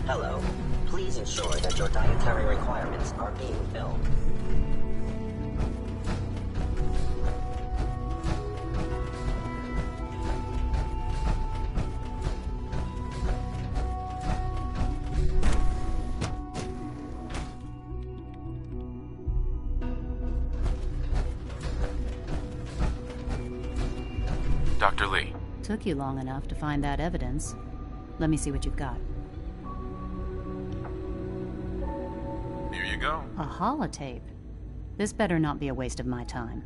Hello. Please ensure that your dietary requirements are being filled. Dr. Lee. Took you long enough to find that evidence. Let me see what you've got. Here you go. A holotape. This better not be a waste of my time.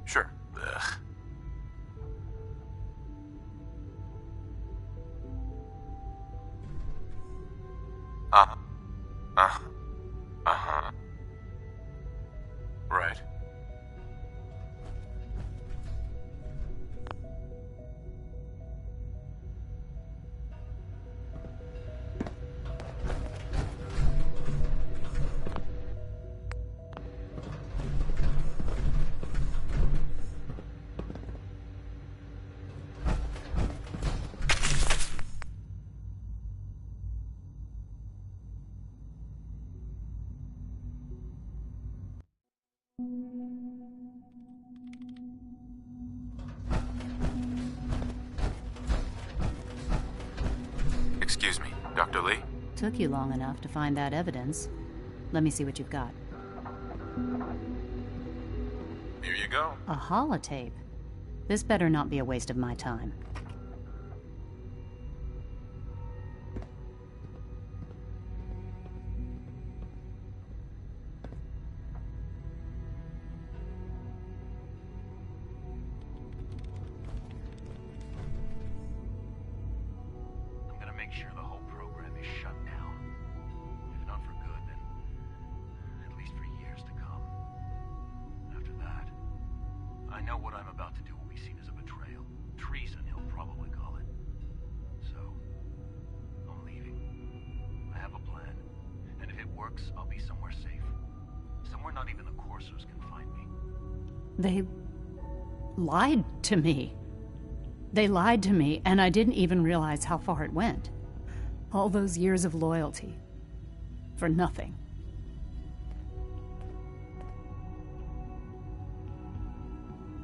Sure. Ugh. Uh-huh. Right. Excuse me, Dr. Lee? Took you long enough to find that evidence. Let me see what you've got. Here you go. A holotape. This better not be a waste of my time. I'm gonna make sure the whole program is shut down. If not for good, then at least for years to come. After that, I know what I'm about to do will be seen as a betrayal. Treason, he'll probably call it. So, I'm leaving. I have a plan. And if it works, I'll be somewhere safe. Somewhere not even the Coursers can find me. They lied to me. They lied to me, and I didn't even realize how far it went. All those years of loyalty. For nothing.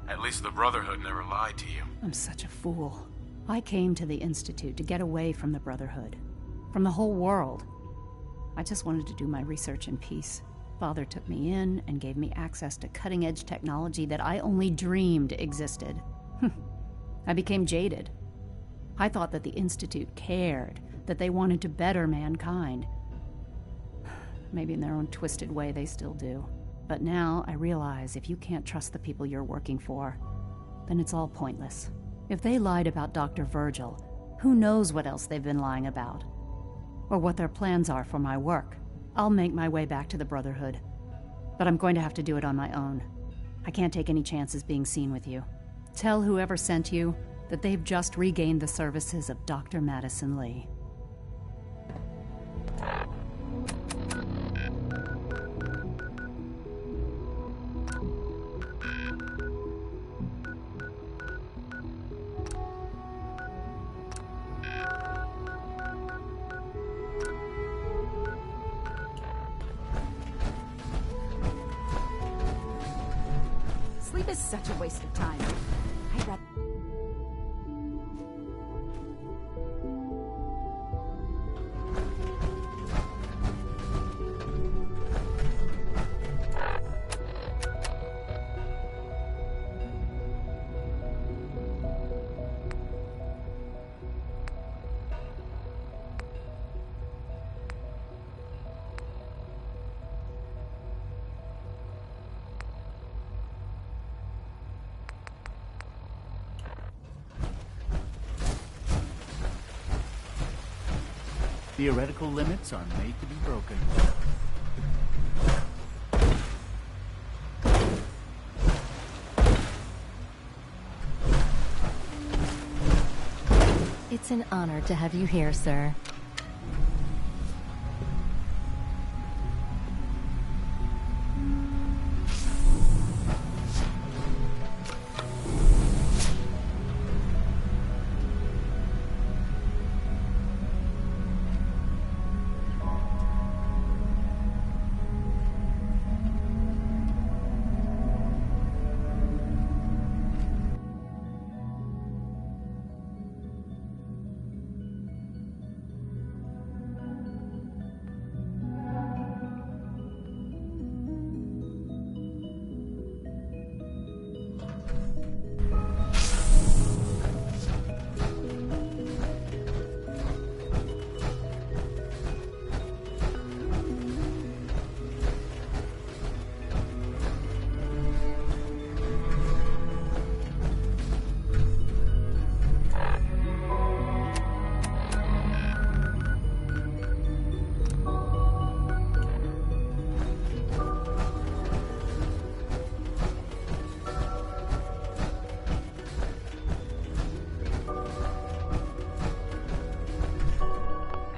At least the Brotherhood never lied to you. I'm such a fool. I came to the Institute to get away from the Brotherhood. From the whole world. I just wanted to do my research in peace. Father took me in and gave me access to cutting-edge technology that I only dreamed existed. I became jaded. I thought that the Institute cared, that they wanted to better mankind. Maybe in their own twisted way they still do. But now I realize if you can't trust the people you're working for, then it's all pointless. If they lied about Dr. Virgil, who knows what else they've been lying about? Or what their plans are for my work. I'll make my way back to the Brotherhood. But I'm going to have to do it on my own. I can't take any chances being seen with you. Tell whoever sent you that they've just regained the services of Dr. Madison Lee. Sleep is such a waste of time. I'd rather... Theoretical limits are made to be broken. It's an honor to have you here, sir.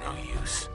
No use.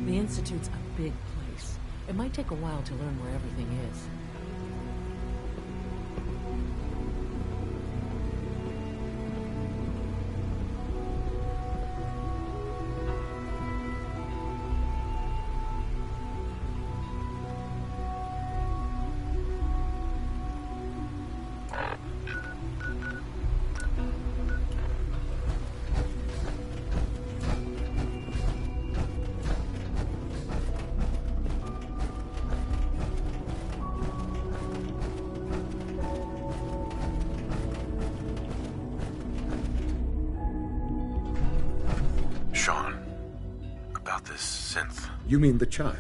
The Institute's a big place. It might take a while to learn where everything is. You mean the child?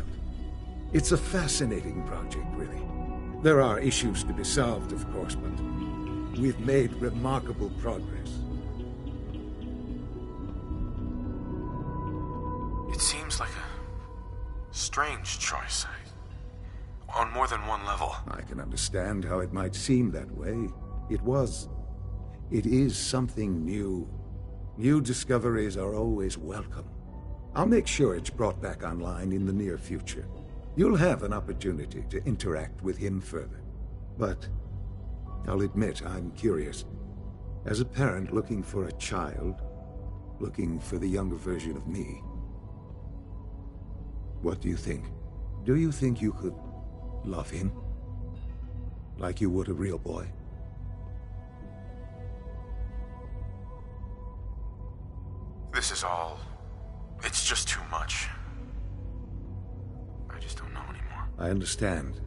It's a fascinating project, really. There are issues to be solved, of course, but we've made remarkable progress. It seems like a strange choice. On more than one level. I can understand how it might seem that way. It is something new. New discoveries are always welcome. I'll make sure it's brought back online in the near future. You'll have an opportunity to interact with him further. But I'll admit I'm curious. As a parent looking for a child, looking for the younger version of me, what do you think? Do you think you could love him like you would a real boy? This is all... it's just too much. I just don't know anymore. I understand.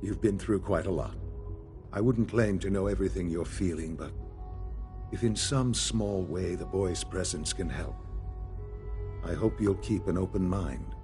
You've been through quite a lot. I wouldn't claim to know everything you're feeling, but if in some small way the boy's presence can help, I hope you'll keep an open mind.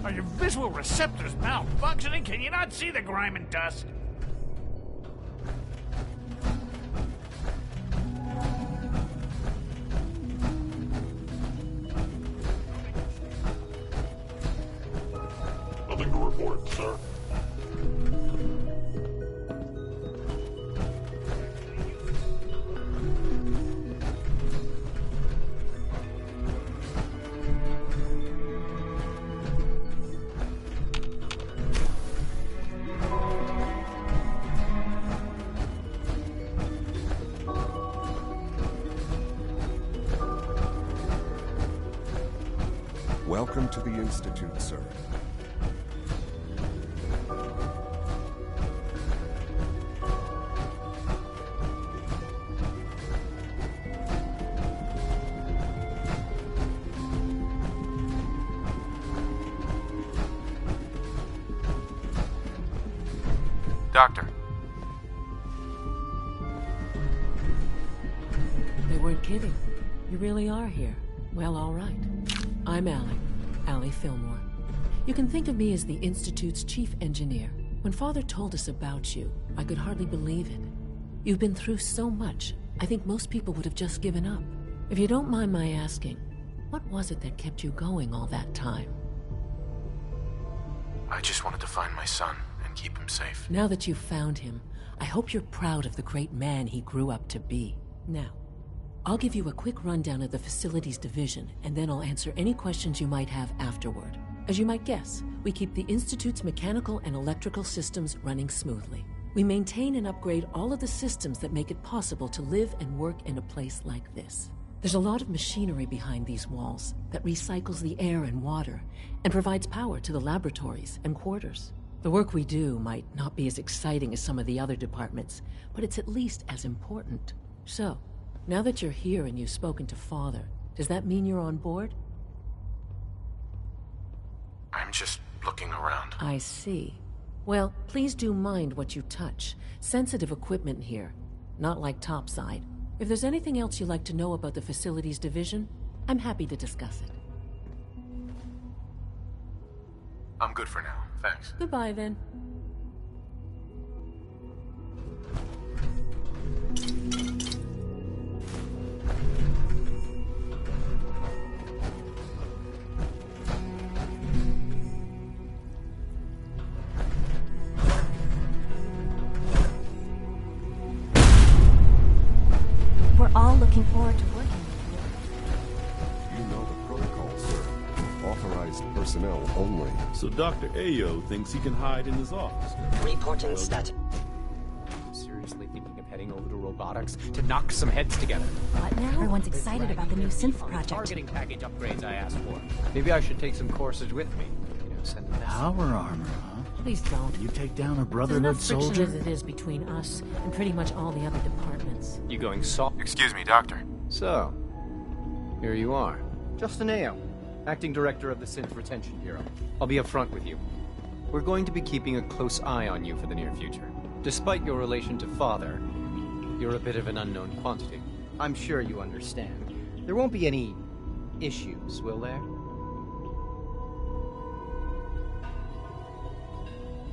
Are your visual receptors malfunctioning? Can you not see the grime and dust? Nothing to report, sir. Welcome to the Institute, sir. Doctor. They weren't kidding. You really are here. Well, all right. I'm Allie Fillmore. You can think of me as the Institute's chief engineer. When Father told us about you, I could hardly believe it. You've been through so much, I think most people would have just given up. If you don't mind my asking, what was it that kept you going all that time? I just wanted to find my son and keep him safe. Now that you've found him, I hope you're proud of the great man he grew up to be. Now, I'll give you a quick rundown of the facilities division, and then I'll answer any questions you might have afterward. As you might guess, we keep the Institute's mechanical and electrical systems running smoothly. We maintain and upgrade all of the systems that make it possible to live and work in a place like this. There's a lot of machinery behind these walls that recycles the air and water and provides power to the laboratories and quarters. The work we do might not be as exciting as some of the other departments, but it's at least as important. So, now that you're here and you've spoken to Father, does that mean you're on board? I'm just looking around. I see. Well, please do mind what you touch. Sensitive equipment here. Not like topside. If there's anything else you'd like to know about the Facilities Division, I'm happy to discuss it. I'm good for now, thanks. Goodbye, then. We're all looking forward to working with You know the protocol, sir. Authorized personnel only. So Dr. Ayo thinks he can hide in his office. Reporting status. Seriously thinking of heading over to robotics to knock some heads together. What now? Everyone's excited about the new synth project. Targeting package upgrades I asked for. Maybe I should take some courses with me. You know, send a message. Power armor, huh? Please don't. You take down a There's Brotherhood enough friction soldier? as it is between us and pretty much all the other departments. You going soft? Excuse me, Doctor. So, here you are. Justin Ayo, Acting Director of the Synth Retention Bureau. I'll be upfront with you. We're going to be keeping a close eye on you for the near future. Despite your relation to Father, you're a bit of an unknown quantity. I'm sure you understand. There won't be any issues, will there?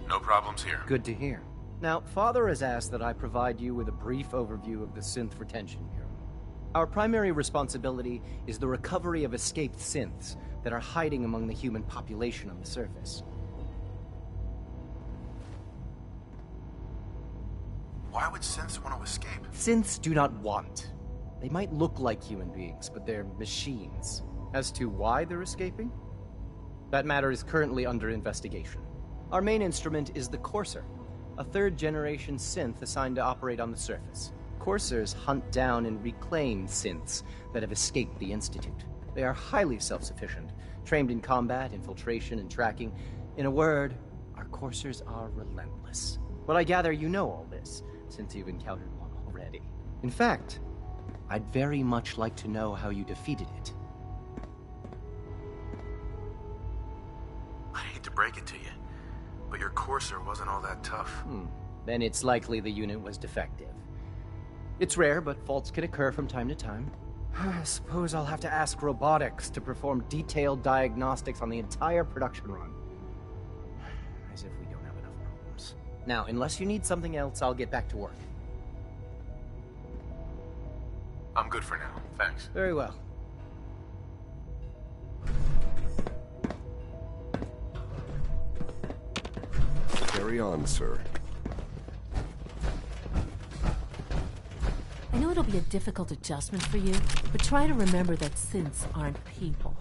No problems here. Good to hear. Now, Father has asked that I provide you with a brief overview of the Synth Retention Bureau. Our primary responsibility is the recovery of escaped synths that are hiding among the human population on the surface. Why would synths want to escape? Synths do not want. They might look like human beings, but they're machines. As to why they're escaping? That matter is currently under investigation. Our main instrument is the Courser, a third-generation synth assigned to operate on the surface. Coursers hunt down and reclaim synths that have escaped the Institute. They are highly self-sufficient, trained in combat, infiltration, and tracking. In a word, our Coursers are relentless. But I gather you know all this, since you've encountered one already. In fact, I'd very much like to know how you defeated it. I hate to break it to you, but your Courser wasn't all that tough. Then it's likely the unit was defective. It's rare, but faults can occur from time to time. I suppose I'll have to ask robotics to perform detailed diagnostics on the entire production run. As if we don't have enough problems. Now, unless you need something else, I'll get back to work. I'm good for now, thanks. Very well. Carry on, sir. I know it'll be a difficult adjustment for you, but try to remember that synths aren't people.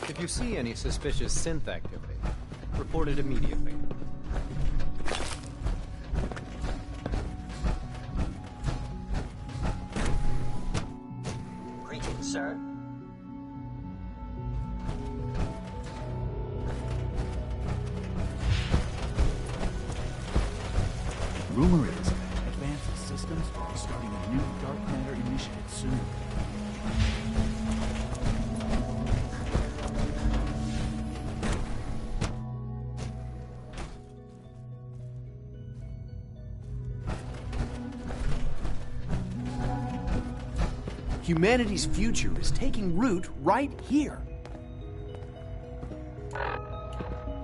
If you see any suspicious synth activity, report it immediately. Greetings, sir. Rumor is Advanced Systems will be starting a new dark matter initiative soon. Humanity's future is taking root right here.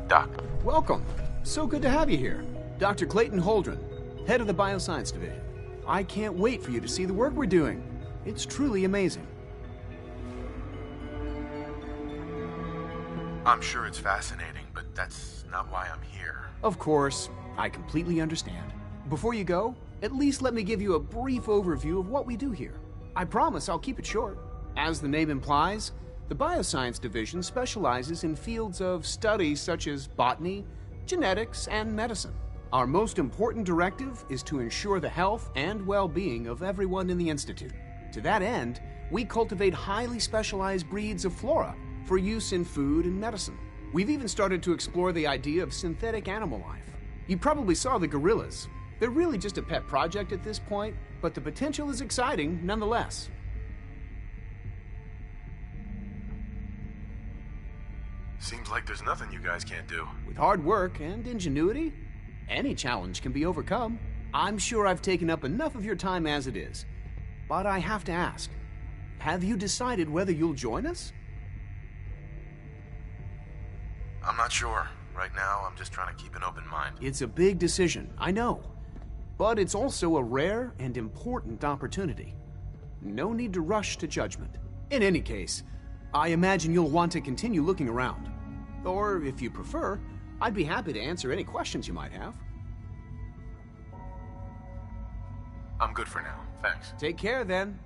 Doc. Welcome. So good to have you here. Dr. Clayton Holdren, head of the Bioscience Division. I can't wait for you to see the work we're doing. It's truly amazing. I'm sure it's fascinating, but that's not why I'm here. Of course, I completely understand. Before you go, at least let me give you a brief overview of what we do here. I promise I'll keep it short. As the name implies, the Bioscience Division specializes in fields of study such as botany, genetics, and medicine. Our most important directive is to ensure the health and well-being of everyone in the Institute. To that end, we cultivate highly specialized breeds of flora for use in food and medicine. We've even started to explore the idea of synthetic animal life. You probably saw the gorillas. They're really just a pet project at this point, but the potential is exciting nonetheless. Seems like there's nothing you guys can't do. With hard work and ingenuity, any challenge can be overcome. I'm sure I've taken up enough of your time as it is. But I have to ask, have you decided whether you'll join us? I'm not sure. Right now, I'm just trying to keep an open mind. It's a big decision, I know. But it's also a rare and important opportunity. No need to rush to judgment. In any case, I imagine you'll want to continue looking around. Or, if you prefer, I'd be happy to answer any questions you might have. I'm good for now, thanks. Take care, then.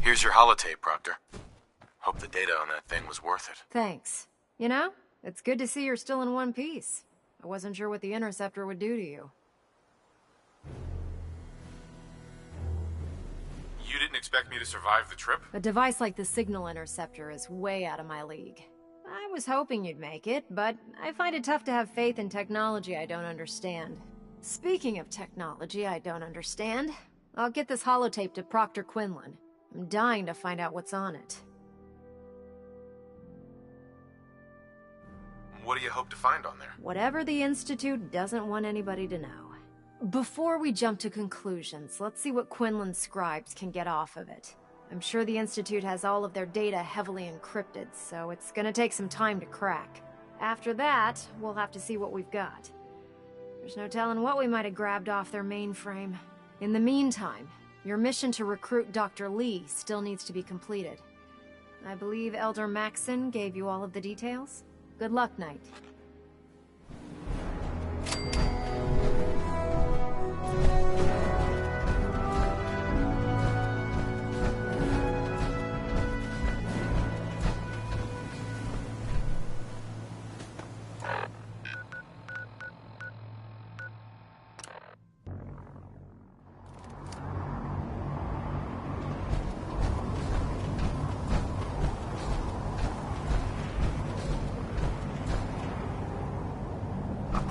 Here's your holotape, Proctor. Hope the data on that thing was worth it. Thanks. You know, it's good to see you're still in one piece. I wasn't sure what the Interceptor would do to you. You didn't expect me to survive the trip? A device like the Signal Interceptor is way out of my league. I was hoping you'd make it, but I find it tough to have faith in technology I don't understand. Speaking of technology I don't understand, I'll get this holotape to Proctor Quinlan. I'm dying to find out what's on it. What do you hope to find on there? Whatever the Institute doesn't want anybody to know. Before we jump to conclusions, let's see what Quinlan's scribes can get off of it. I'm sure the Institute has all of their data heavily encrypted, so it's gonna take some time to crack. After that, we'll have to see what we've got. There's no telling what we might have grabbed off their mainframe. In the meantime, your mission to recruit Dr. Lee still needs to be completed. I believe Elder Maxson gave you all of the details? Good luck, Knight.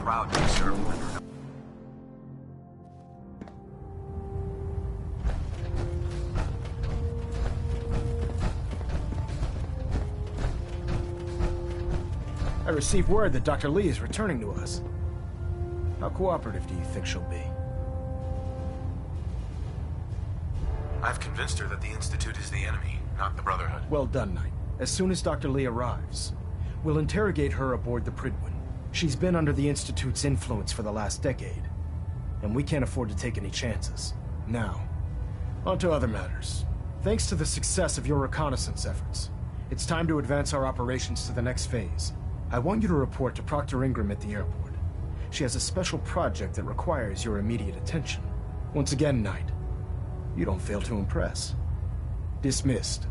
Proud to serve under. I received word that Dr. Lee is returning to us. How cooperative do you think she'll be? I've convinced her that the Institute is the enemy, not the Brotherhood. Well done, Knight. As soon as Dr. Lee arrives, we'll interrogate her aboard the Prydwen. She's been under the Institute's influence for the last decade, and we can't afford to take any chances. Now, on to other matters. Thanks to the success of your reconnaissance efforts, it's time to advance our operations to the next phase. I want you to report to Proctor Ingram at the airport. She has a special project that requires your immediate attention. Once again, Knight, you don't fail to impress. Dismissed.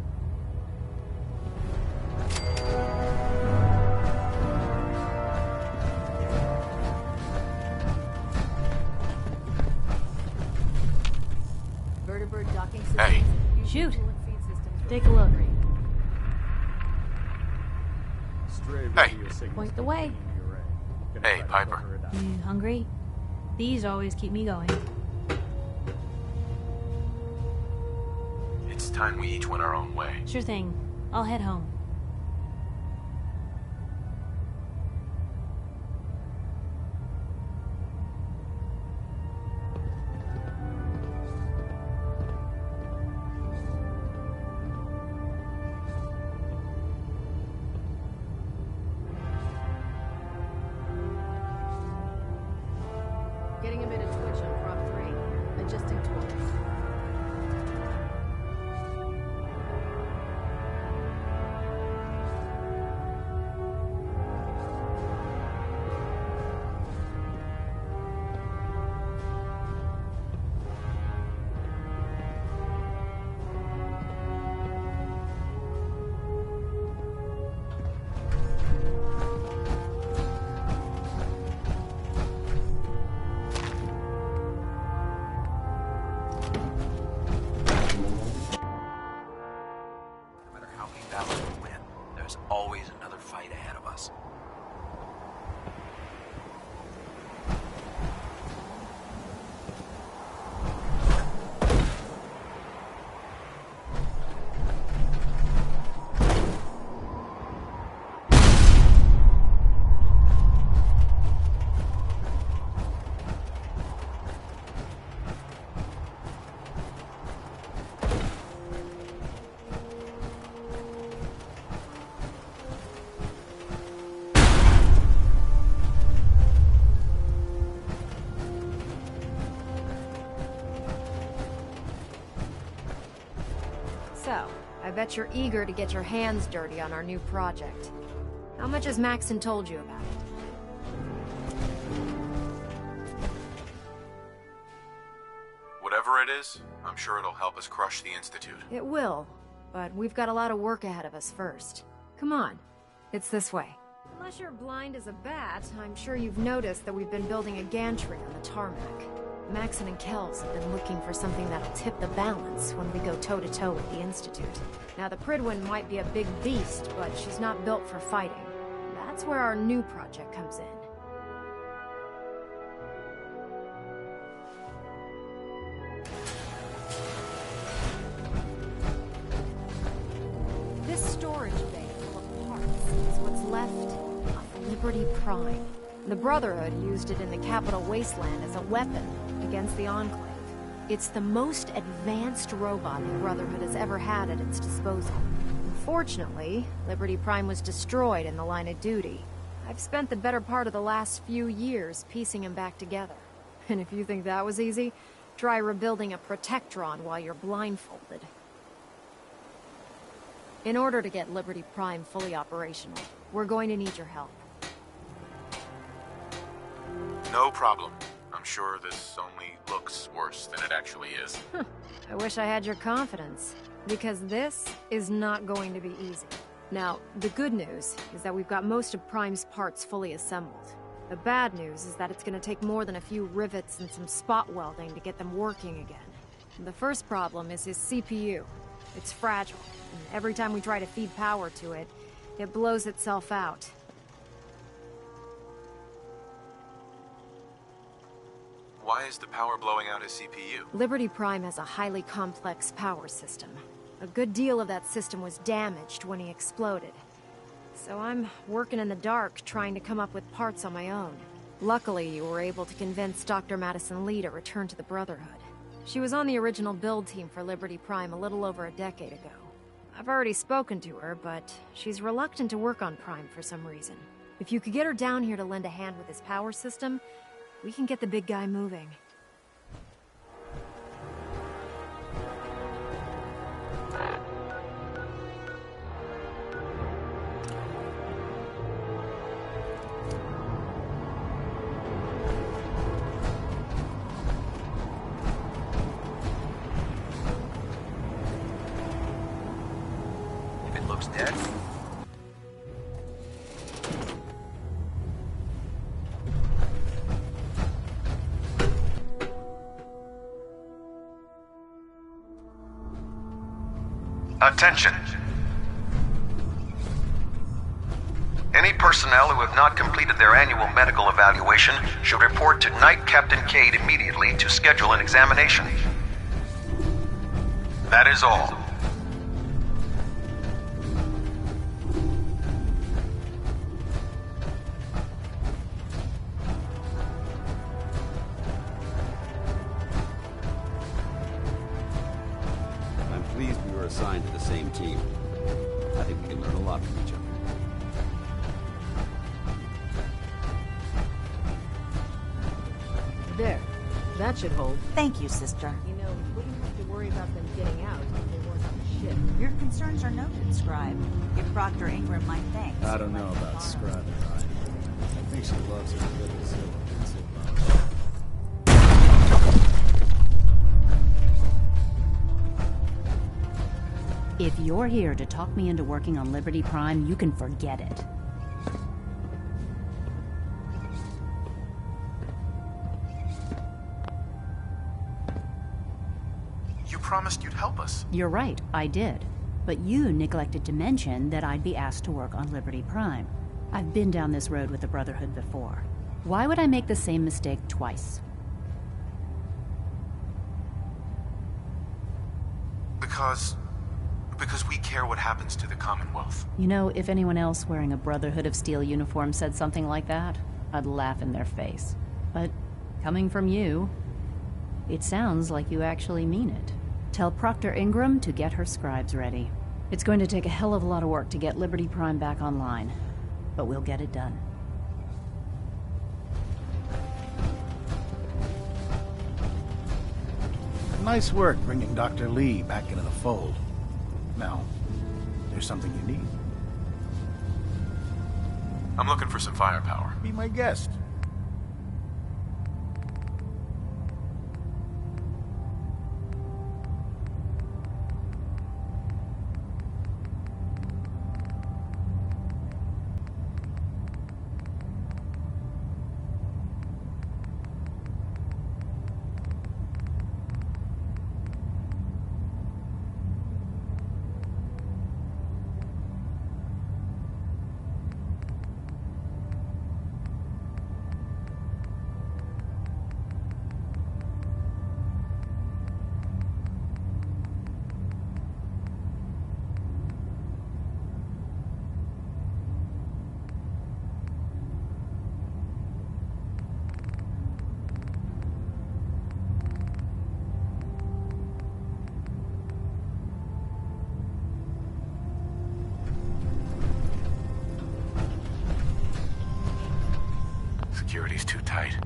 Hey. Shoot. Take a look. Hey. Point the way. Hey, Piper. You hungry? These always keep me going. It's time we each went our own way. Sure thing. I'll head home. Getting a bit of twitch on prop 3. Adjusting tools. there's always another fight ahead of us. So, I bet you're eager to get your hands dirty on our new project. How much has Maxon told you about it? Whatever it is, I'm sure it'll help us crush the Institute. It will, but we've got a lot of work ahead of us first. Come on, it's this way. Unless you're blind as a bat, I'm sure you've noticed that we've been building a gantry on the tarmac. Maxon and Kells have been looking for something that'll tip the balance when we go toe-to-toe with the Institute. Now, the Prydwen might be a big beast, but she's not built for fighting. That's where our new project comes in. This storage bay full of parts is what's left of Liberty Prime. The Brotherhood used it in the Capital Wasteland as a weapon against the Enclave. It's the most advanced robot the Brotherhood has ever had at its disposal. Unfortunately, Liberty Prime was destroyed in the line of duty. I've spent the better part of the last few years piecing him back together. And if you think that was easy, try rebuilding a Protectron while you're blindfolded. In order to get Liberty Prime fully operational, we're going to need your help. No problem. I'm sure this only looks worse than it actually is. I wish I had your confidence, because this is not going to be easy. Now, the good news is that we've got most of Prime's parts fully assembled. The bad news is that it's going to take more than a few rivets and some spot welding to get them working again. The first problem is his CPU. It's fragile, and every time we try to feed power to it, it blows itself out. Why is the power blowing out his CPU? Liberty Prime has a highly complex power system. A good deal of that system was damaged when he exploded. So I'm working in the dark, trying to come up with parts on my own. Luckily, you were able to convince Dr. Madison Lee to return to the Brotherhood. She was on the original build team for Liberty Prime a little over a decade ago. I've already spoken to her, but she's reluctant to work on Prime for some reason. If you could get her down here to lend a hand with his power system, we can get the big guy moving. If it looks dead, attention. Any personnel who have not completed their annual medical evaluation should report to Knight Captain Cade immediately to schedule an examination. That is all. I'm pleased we were assigned to the same team. I think we can learn a lot from each other. There. That should hold. Thank you, sister. You know, you wouldn't have to worry about them getting out if they weren't on the ship. Your concerns are noted, Scribe. Give Proctor Ingram my thanks. I don't know about Scribe. I think she loves her little silver. If you're here to talk me into working on Liberty Prime, you can forget it. You promised you'd help us. You're right, I did. But you neglected to mention that I'd be asked to work on Liberty Prime. I've been down this road with the Brotherhood before. Why would I make the same mistake twice? Because we care what happens to the Commonwealth. You know, if anyone else wearing a Brotherhood of Steel uniform said something like that, I'd laugh in their face. But coming from you, it sounds like you actually mean it. Tell Proctor Ingram to get her scribes ready. It's going to take a hell of a lot of work to get Liberty Prime back online, but we'll get it done. Nice work bringing Dr. Lee back into the fold. Now, there's something you need. I'm looking for some firepower. Be my guest. Security's too tight.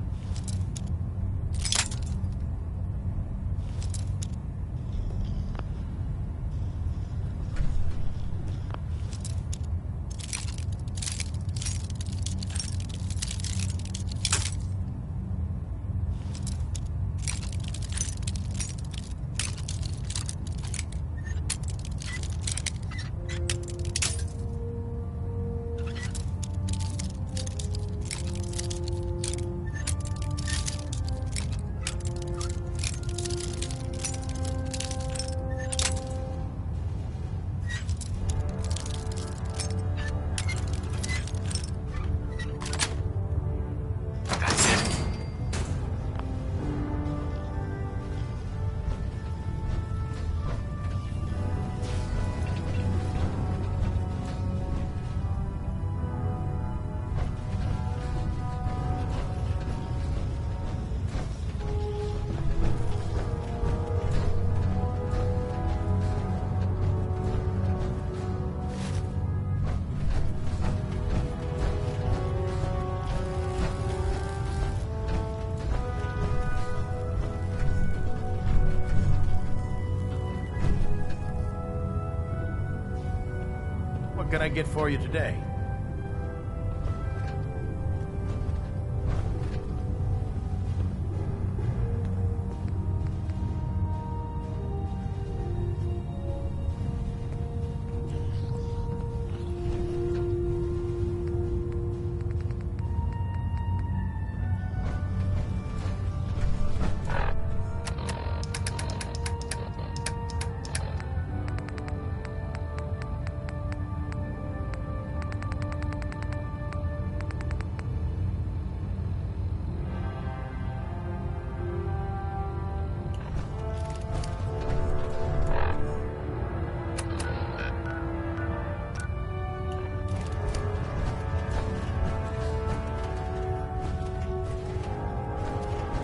What can I get for you today?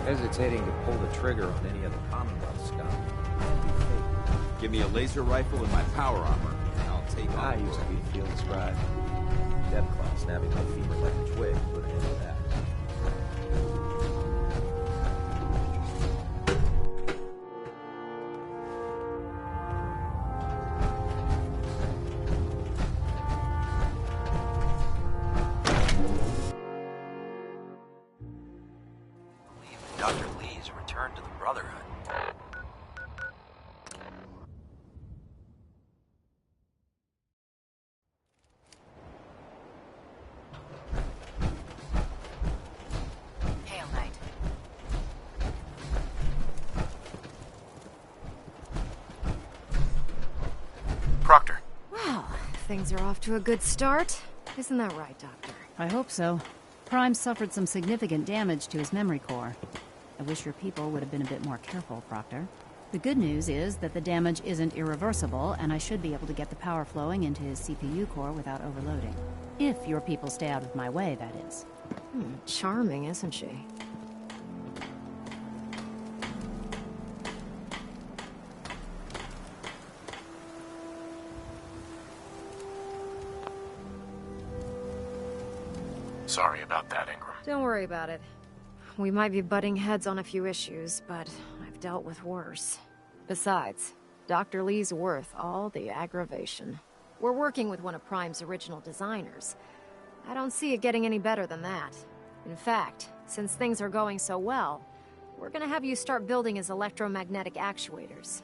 Hesitating to pull the trigger on any of the Commonwealth scum. Give me a laser rifle and my power armor, and I'll take on I used to be a field scribe. Dev class snapping my femur like a twig, put an end to that. Dr. Lee's return to the Brotherhood. Hail Knight. Proctor, things are off to a good start. Isn't that right, Doctor? I hope so. Prime suffered some significant damage to his memory core. I wish your people would have been a bit more careful, Proctor. The good news is that the damage isn't irreversible, and I should be able to get the power flowing into his CPU core without overloading. If your people stay out of my way, that is. Charming, isn't she? Sorry about that, Ingram. Don't worry about it. We might be butting heads on a few issues, but I've dealt with worse. Besides, Dr. Lee's worth all the aggravation. We're working with one of Prime's original designers. I don't see it getting any better than that. In fact, since things are going so well, we're gonna have you start building his electromagnetic actuators.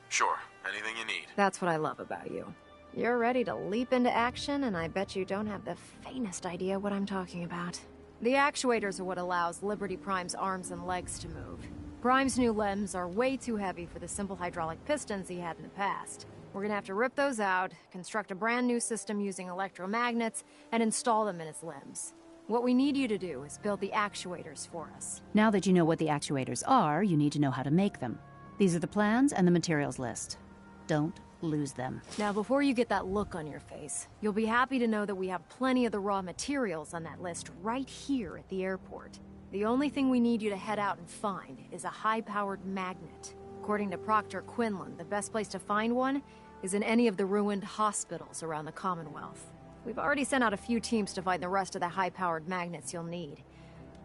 Sure, anything you need. That's what I love about you. You're ready to leap into action, and I bet you don't have the faintest idea what I'm talking about. The actuators are what allows Liberty Prime's arms and legs to move. Prime's new limbs are way too heavy for the simple hydraulic pistons he had in the past. We're gonna have to rip those out, construct a brand new system using electromagnets, and install them in his limbs. What we need you to do is build the actuators for us. Now that you know what the actuators are, you need to know how to make them. These are the plans and the materials list. Don't lose them. Now, before you get that look on your face, you'll be happy to know that we have plenty of the raw materials on that list right here at the airport. The only thing we need you to head out and find is a high-powered magnet. According to Proctor Quinlan, the best place to find one is in any of the ruined hospitals around the Commonwealth. We've already sent out a few teams to find the rest of the high-powered magnets you'll need.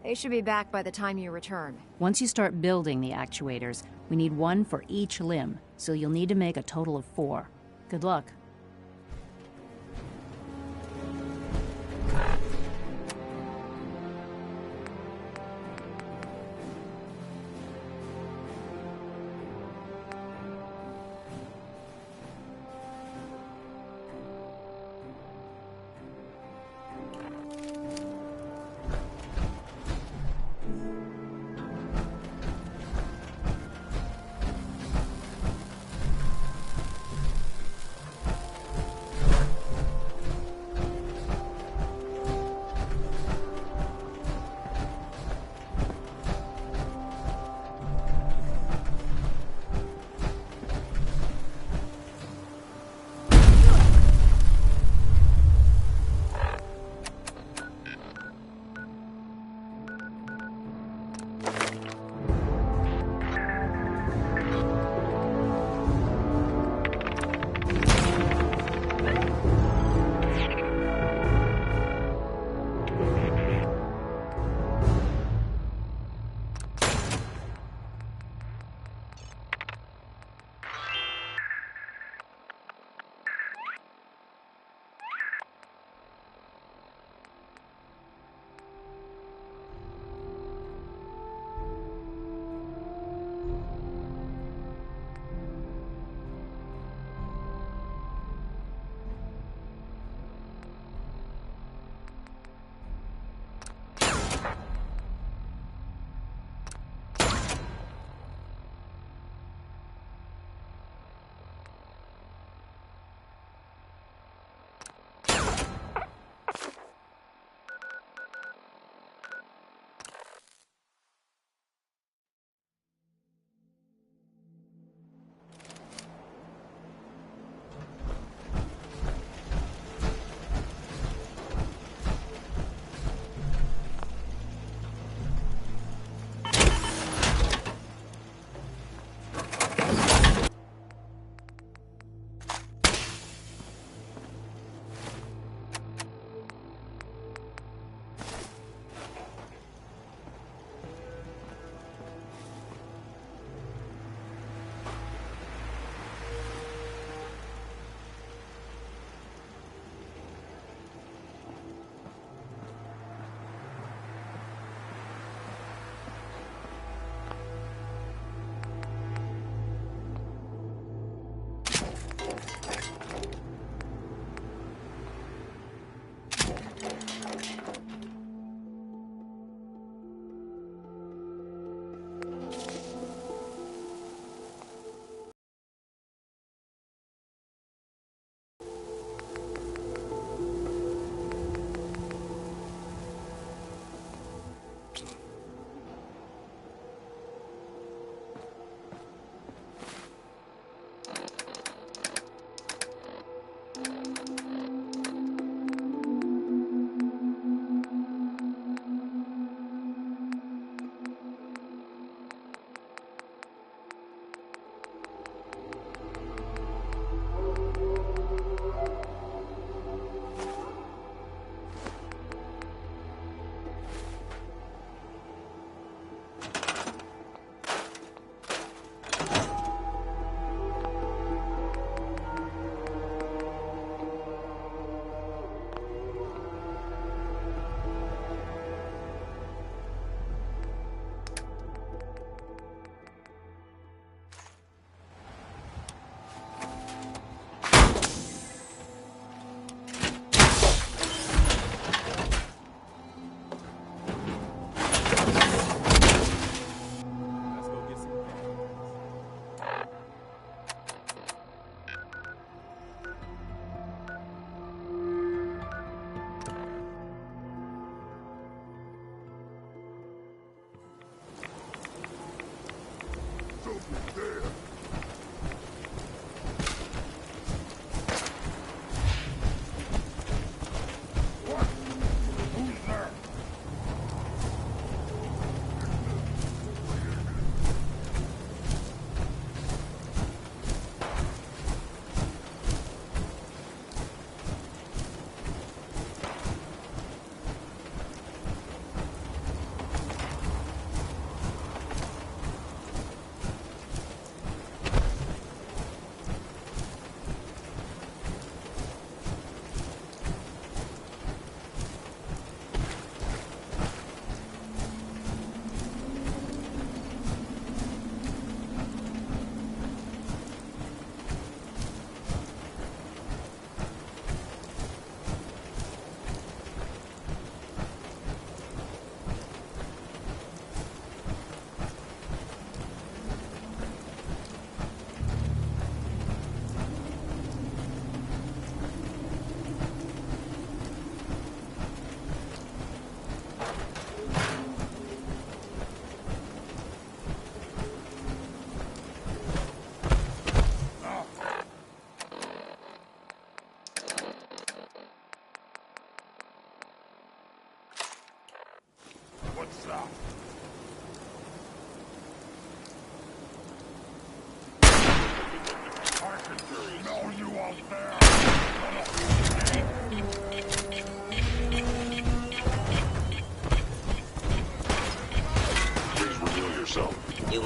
They should be back by the time you return. Once you start building the actuators, we need one for each limb, so you'll need to make a total of 4. Good luck.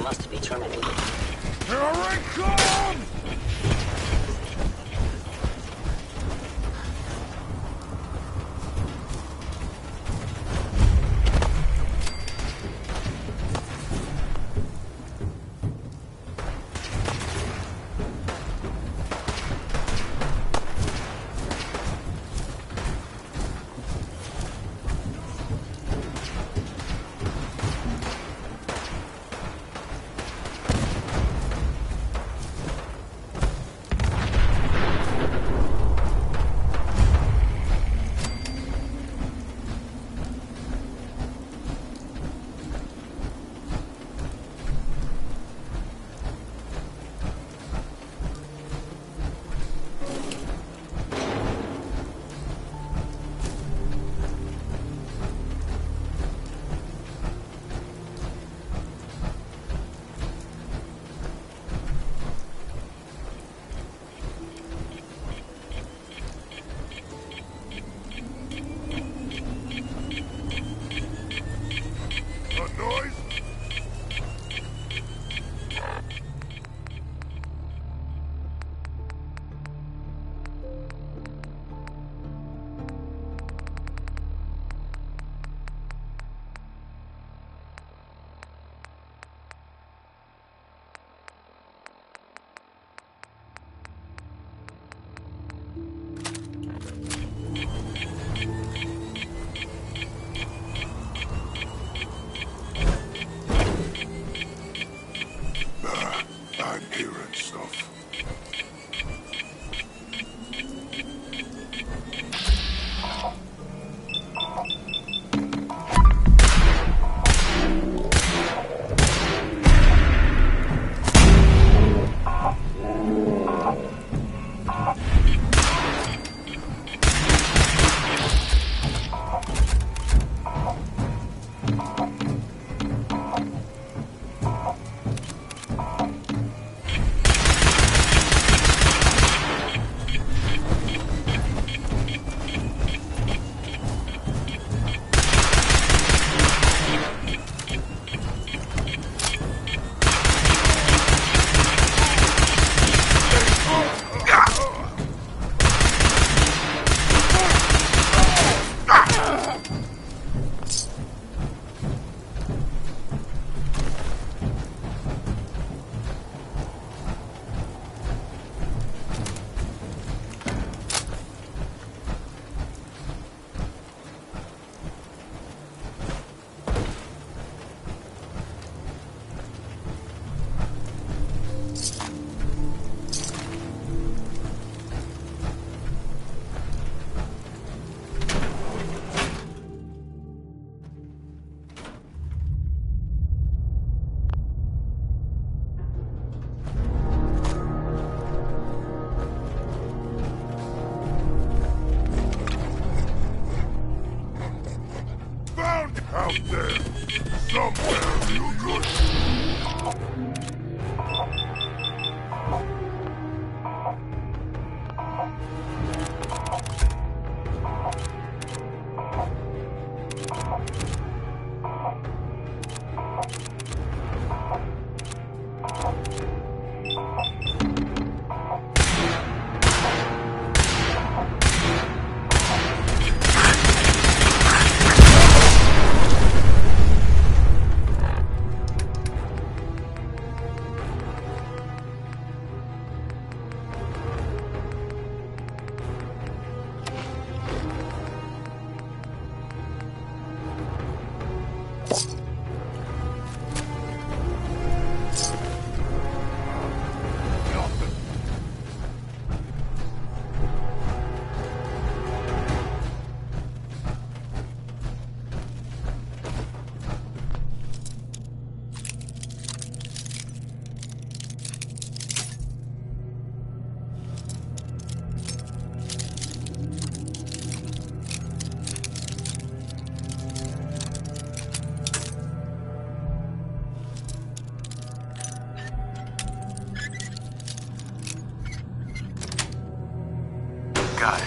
must be terminated. Here I come! Out there, somewhere real good. Got it.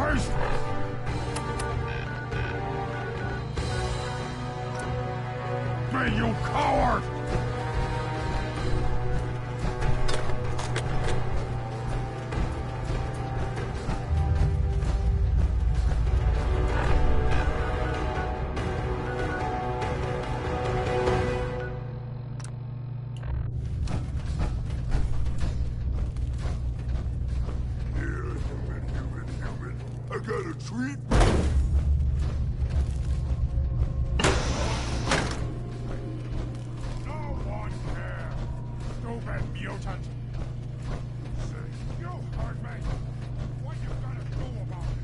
Christ! Hey, you coward! I got a treat. No one cares. Stupid mutant. Say, you heard me. What you gonna do about it?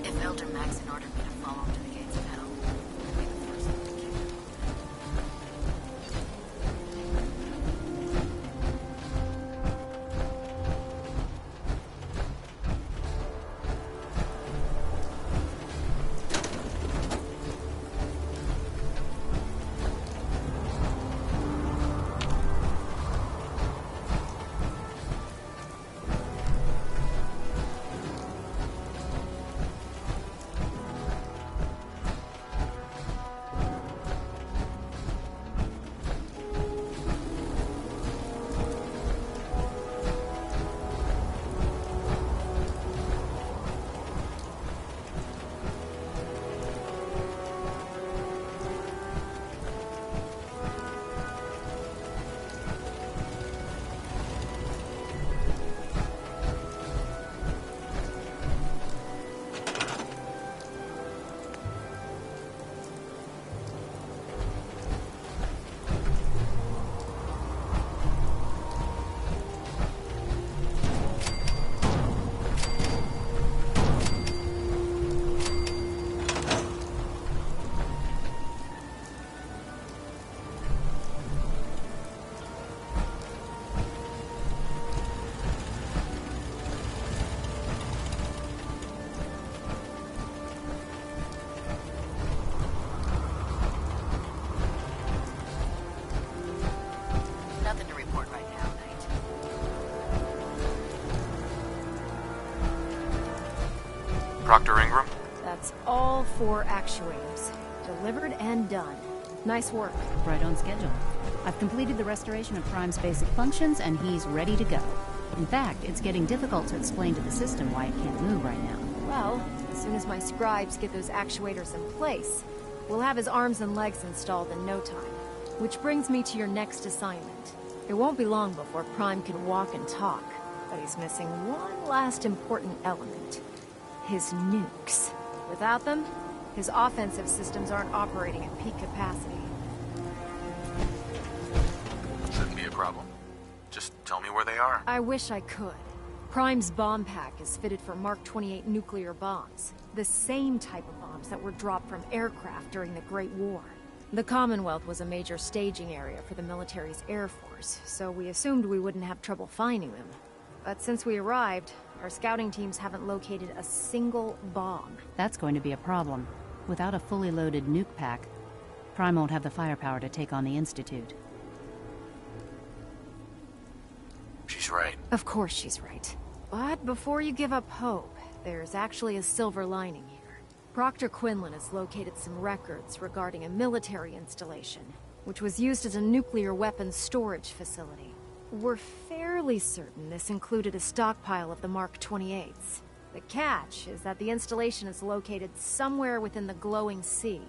If Elder Maxon ordered me to follow him to the gates of hell, I'd be the first one to kill him. Nothing to report right now, Knight. Proctor Ingram? That's all 4 actuators. Delivered and done. Nice work. Right on schedule. I've completed the restoration of Prime's basic functions, and he's ready to go. In fact, it's getting difficult to explain to the system why it can't move right now. Well, as soon as my scribes get those actuators in place, we'll have his arms and legs installed in no time. Which brings me to your next assignment. It won't be long before Prime can walk and talk, but he's missing one last important element. His nukes. Without them, his offensive systems aren't operating at peak capacity. Shouldn't be a problem. Just tell me where they are. I wish I could. Prime's bomb pack is fitted for Mark 28 nuclear bombs. The same type of bombs that were dropped from aircraft during the Great War. The Commonwealth was a major staging area for the military's air force, so we assumed we wouldn't have trouble finding them. But since we arrived, our scouting teams haven't located a single bomb. That's going to be a problem. Without a fully loaded nuke pack, Prime won't have the firepower to take on the Institute. She's right. Of course she's right. But before you give up hope, there's actually a silver lining here. Proctor Quinlan has located some records regarding a military installation, which was used as a nuclear weapons storage facility. We're fairly certain this included a stockpile of the Mark 28s. The catch is that the installation is located somewhere within the glowing sea.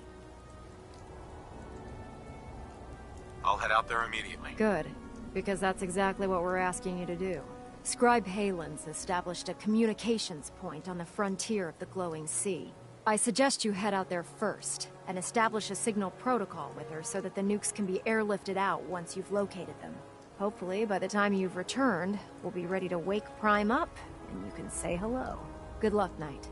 I'll head out there immediately. Good, because that's exactly what we're asking you to do. Scribe Halen's established a communications point on the frontier of the glowing sea. I suggest you head out there first. and establish a signal protocol with her so that the nukes can be airlifted out once you've located them. Hopefully, by the time you've returned, we'll be ready to wake Prime up, and you can say hello. Good luck, Knight.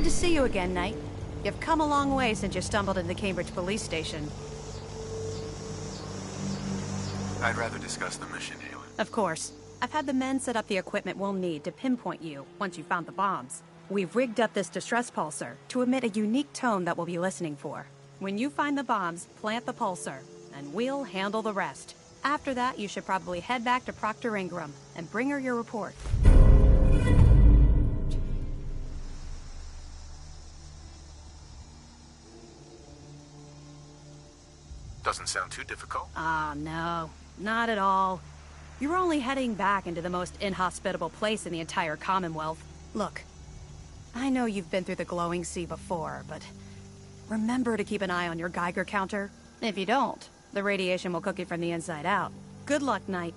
Good to see you again, Knight. You've come a long way since you stumbled into the Cambridge police station. I'd rather discuss the mission, Halen. Of course. I've had the men set up the equipment we'll need to pinpoint you once you found the bombs. We've rigged up this distress pulsar to emit a unique tone that we'll be listening for. When you find the bombs, plant the pulsar, and we'll handle the rest. After that, you should probably head back to Proctor Ingram and bring her your report. Doesn't sound too difficult. Ah, no. Not at all. You're only heading back into the most inhospitable place in the entire Commonwealth. Look, I know you've been through the glowing sea before, but remember to keep an eye on your Geiger counter. If you don't, the radiation will cook you from the inside out. Good luck, Knight.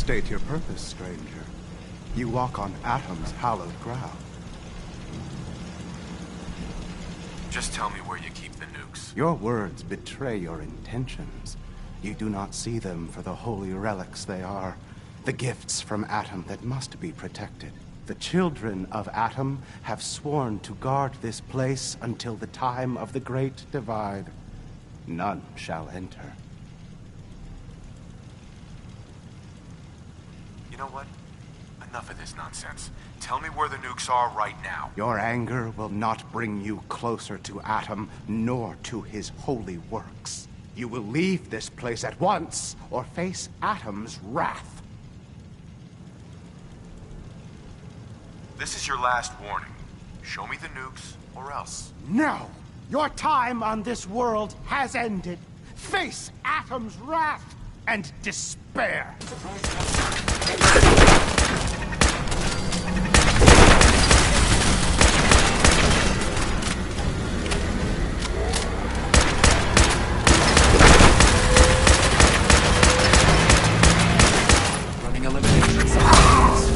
State your purpose, stranger. You walk on Atom's hallowed ground. Just tell me where you keep the nukes. Your words betray your intentions. You do not see them for the holy relics they are, the gifts from Atom that must be protected. The children of Atom have sworn to guard this place until the time of the Great Divide. None shall enter. You know what? Enough of this nonsense. Tell me where the nukes are right now. Your anger will not bring you closer to Atom, nor to his holy works. You will leave this place at once, or face Atom's wrath. This is your last warning. Show me the nukes, or else. No! Your time on this world has ended. Face Atom's wrath and despair. Running elimination sequence.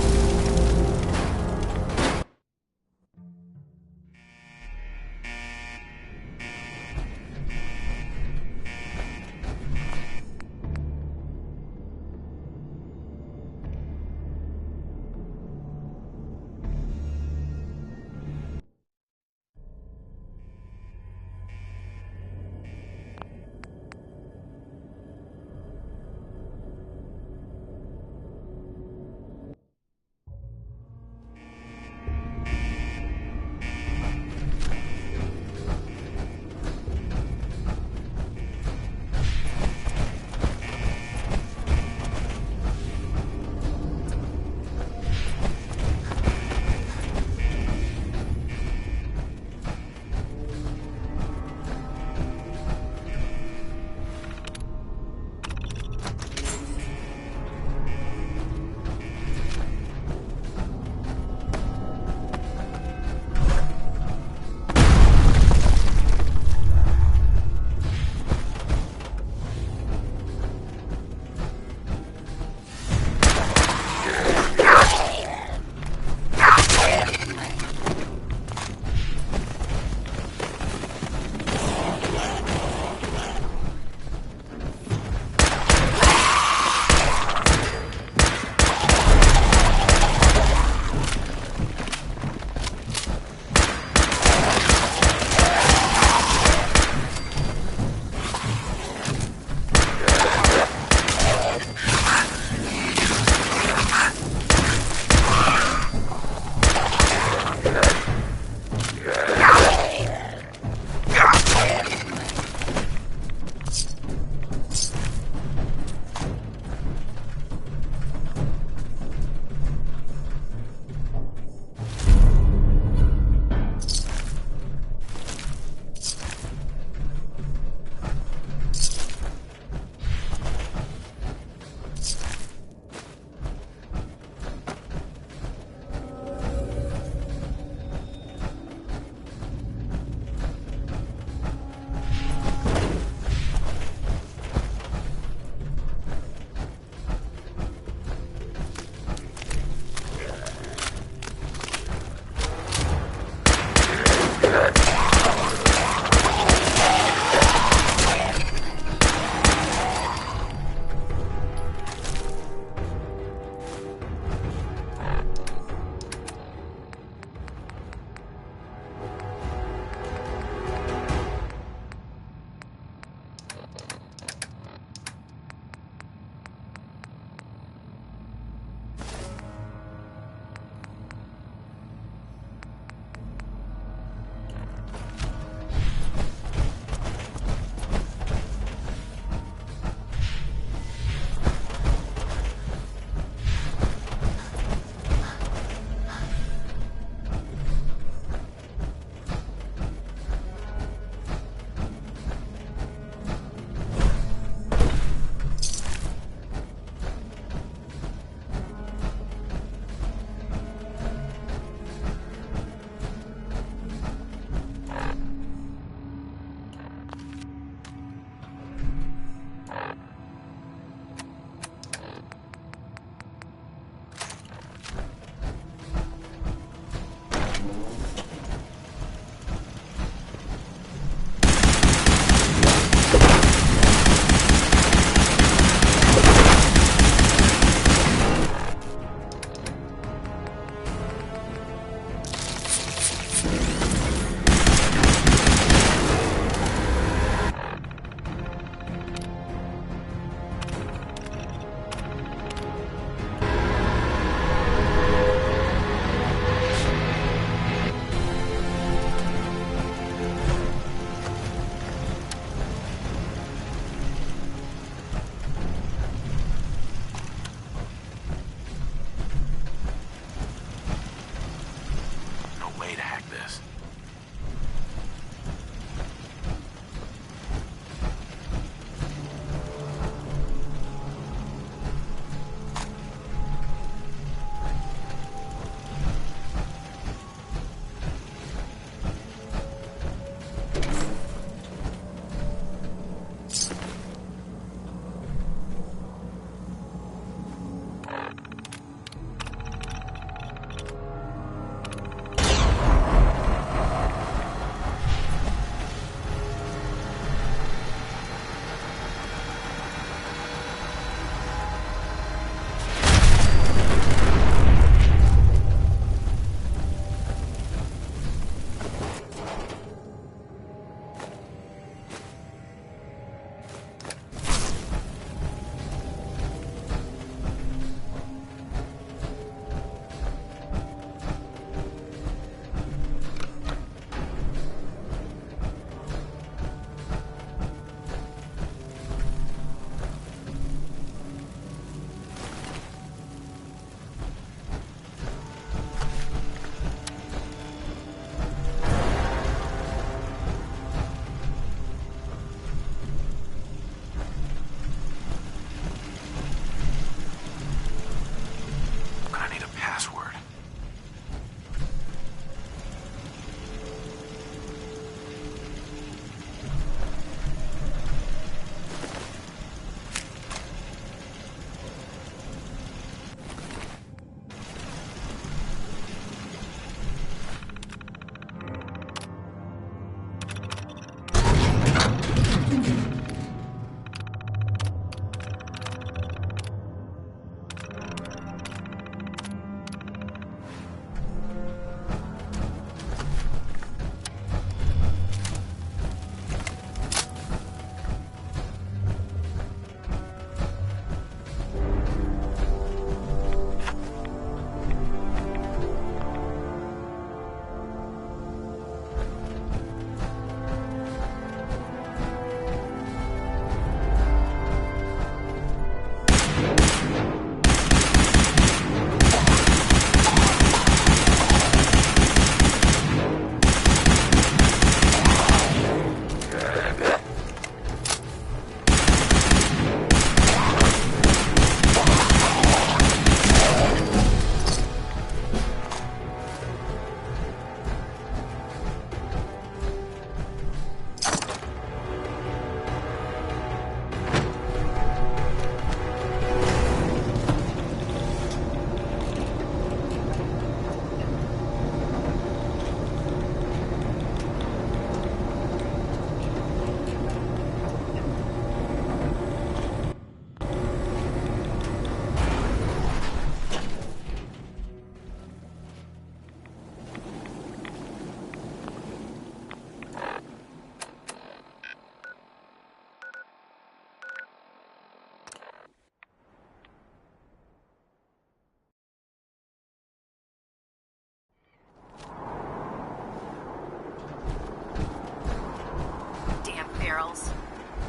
barrels.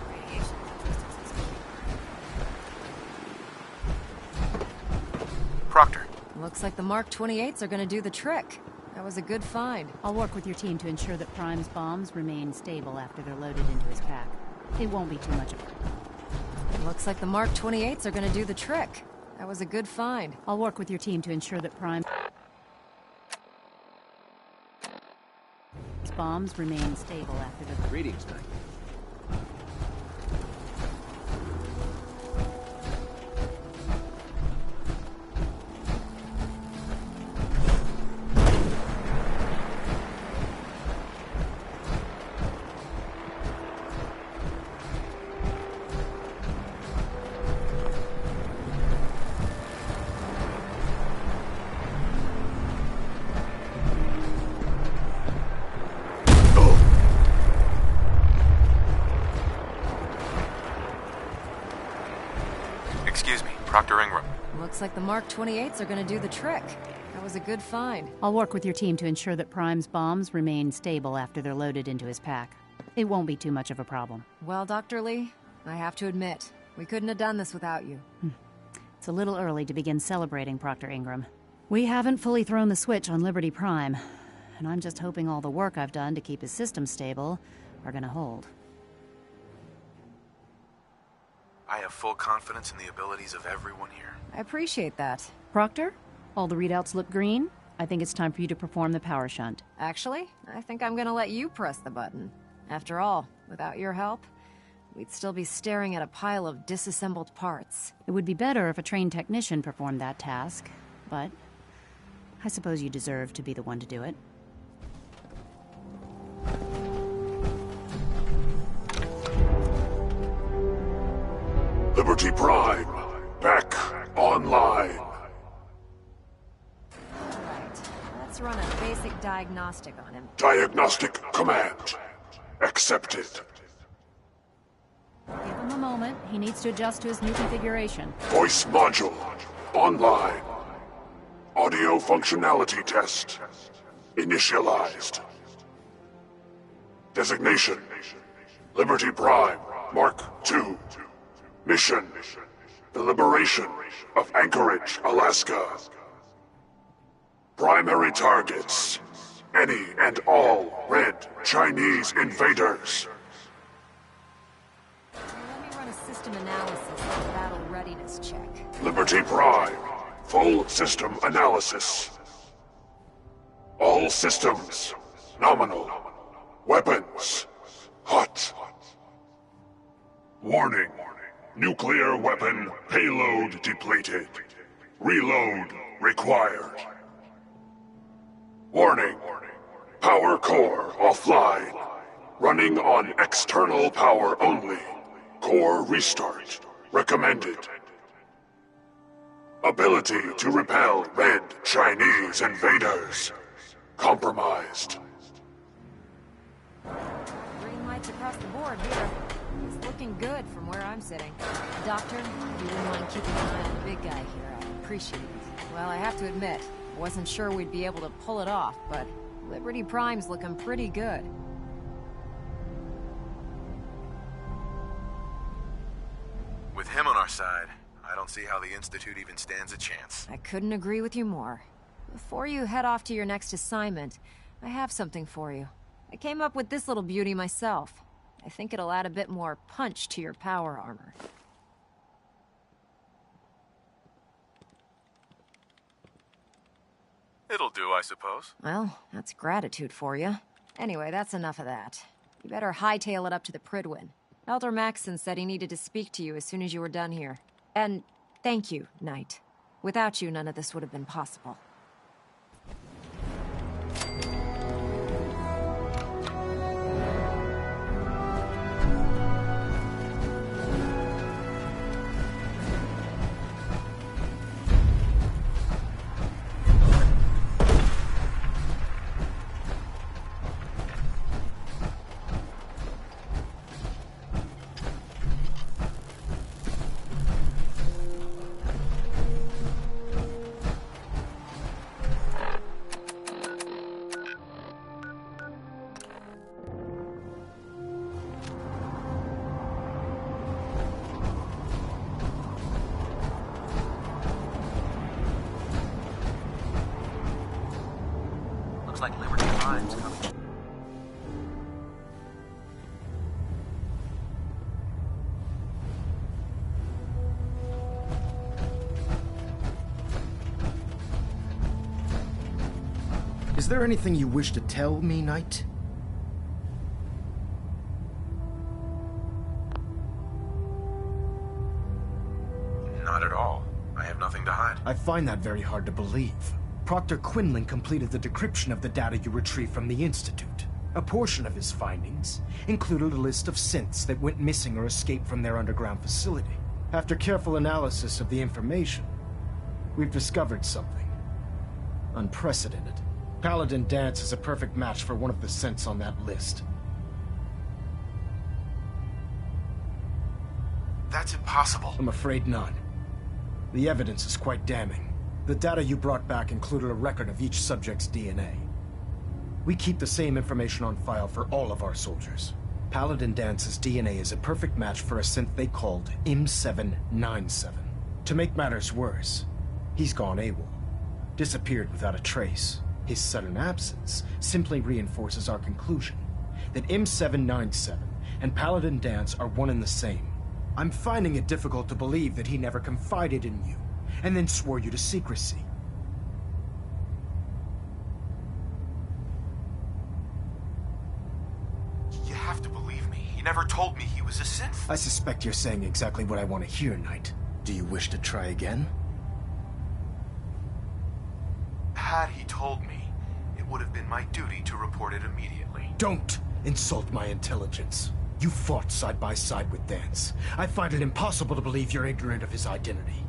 Radiation resistance is Proctor. Looks like the Mark 28s are gonna do the trick. That was a good find. I'll work with your team to ensure that Prime's bombs remain stable after they're loaded into his pack. It won't be too much of a... Looks like the Mark 28s are gonna do the trick. That was a good find. I'll work with your team to ensure that Prime's bombs remain stable after the... Greetings, Knight. Excuse me, Proctor Ingram. Looks like the Mark 28s are gonna do the trick. That was a good find. I'll work with your team to ensure that Prime's bombs remain stable after they're loaded into his pack. It won't be too much of a problem. Well, Dr. Lee, I have to admit, we couldn't have done this without you. It's a little early to begin celebrating, Proctor Ingram. We haven't fully thrown the switch on Liberty Prime, and I'm just hoping all the work I've done to keep his system stable are gonna hold. I have full confidence in the abilities of everyone here. I appreciate that. Proctor, all the readouts look green. I think it's time for you to perform the power shunt. Actually, I think I'm gonna let you press the button. After all, without your help, we'd still be staring at a pile of disassembled parts. It would be better if a trained technician performed that task, but I suppose you deserve to be the one to do it. Liberty Prime, back online. Alright, let's run a basic diagnostic on him. Diagnostic command accepted. Give him a moment. He needs to adjust to his new configuration. Voice module online. Audio functionality test initialized. Designation: Liberty Prime Mark II. Mission: the liberation of Anchorage, Alaska. Primary targets: any and all red Chinese invaders. Let me run a system analysis and battle readiness check. Liberty Prime, full system analysis. All systems nominal. Weapons hot. Warning. Nuclear weapon payload depleted. Reload required. Warning. Power core offline. Running on external power only. Core restart recommended. Ability to repel red Chinese invaders compromised. Green lights across the board here. It's looking good from where I'm sitting. Doctor, if you wouldn't mind keeping an eye on the big guy here, I'd appreciate it. Well, I have to admit, I wasn't sure we'd be able to pull it off, but Liberty Prime's looking pretty good. With him on our side, I don't see how the Institute even stands a chance. I couldn't agree with you more. Before you head off to your next assignment, I have something for you. I came up with this little beauty myself. I think it'll add a bit more punch to your power armor. It'll do, I suppose. Well, that's gratitude for you. Anyway, that's enough of that. You better hightail it up to the Pridwin. Elder Maxson said he needed to speak to you as soon as you were done here. And thank you, Knight. Without you, none of this would have been possible. Is there anything you wish to tell me, Knight? Not at all. I have nothing to hide. I find that very hard to believe. Proctor Quinlan completed the decryption of the data you retrieved from the Institute. A portion of his findings included a list of synths that went missing or escaped from their underground facility. After careful analysis of the information, we've discovered something unprecedented. Paladin Danse is a perfect match for one of the synths on that list. That's impossible. I'm afraid not. The evidence is quite damning. The data you brought back included a record of each subject's DNA. We keep the same information on file for all of our soldiers. Paladin Dance's DNA is a perfect match for a synth they called M797. To make matters worse, he's gone AWOL. Disappeared without a trace. His sudden absence simply reinforces our conclusion that M797 and Paladin Danse are one and the same. I'm finding it difficult to believe that he never confided in you, and then swore you to secrecy. You have to believe me. He never told me he was a synth. I suspect you're saying exactly what I want to hear, Knight. Do you wish to try again? Had he told me, it would have been my duty to report it immediately. Don't insult my intelligence. You fought side by side with Danse. I find it impossible to believe you're ignorant of his identity.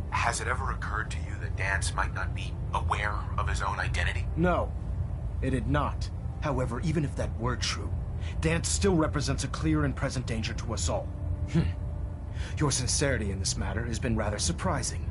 Has it ever occurred to you that Danse might not be aware of his own identity? No, it did not. However, even if that were true, Danse still represents a clear and present danger to us all. Your sincerity in this matter has been rather surprising.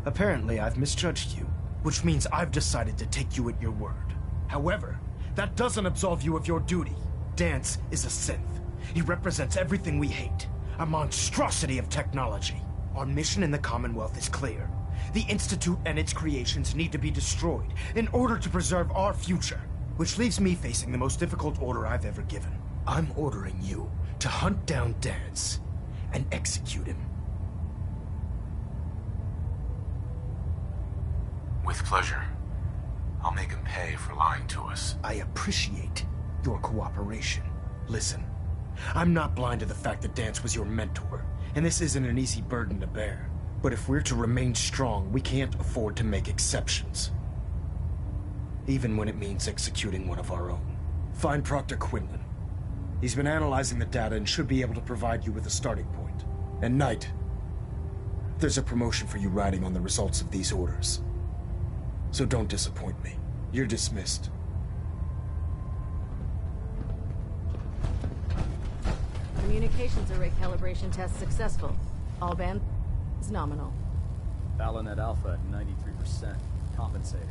Apparently, I've misjudged you, which means I've decided to take you at your word. However, that doesn't absolve you of your duty. Danse is a synth. He represents everything we hate, a monstrosity of technology. Our mission in the Commonwealth is clear. The Institute and its creations need to be destroyed in order to preserve our future, which leaves me facing the most difficult order I've ever given. I'm ordering you to hunt down Danse and execute him. With pleasure. I'll make him pay for lying to us. I appreciate your cooperation. Listen, I'm not blind to the fact that Danse was your mentor, and this isn't an easy burden to bear. But if we're to remain strong, we can't afford to make exceptions. Even when it means executing one of our own. Find Proctor Quinlan. He's been analyzing the data and should be able to provide you with a starting point. And Knight, there's a promotion for you riding on the results of these orders. So don't disappoint me. You're dismissed. Communications array calibration test successful. All band is nominal. Balanet Alpha at 93%. Compensating.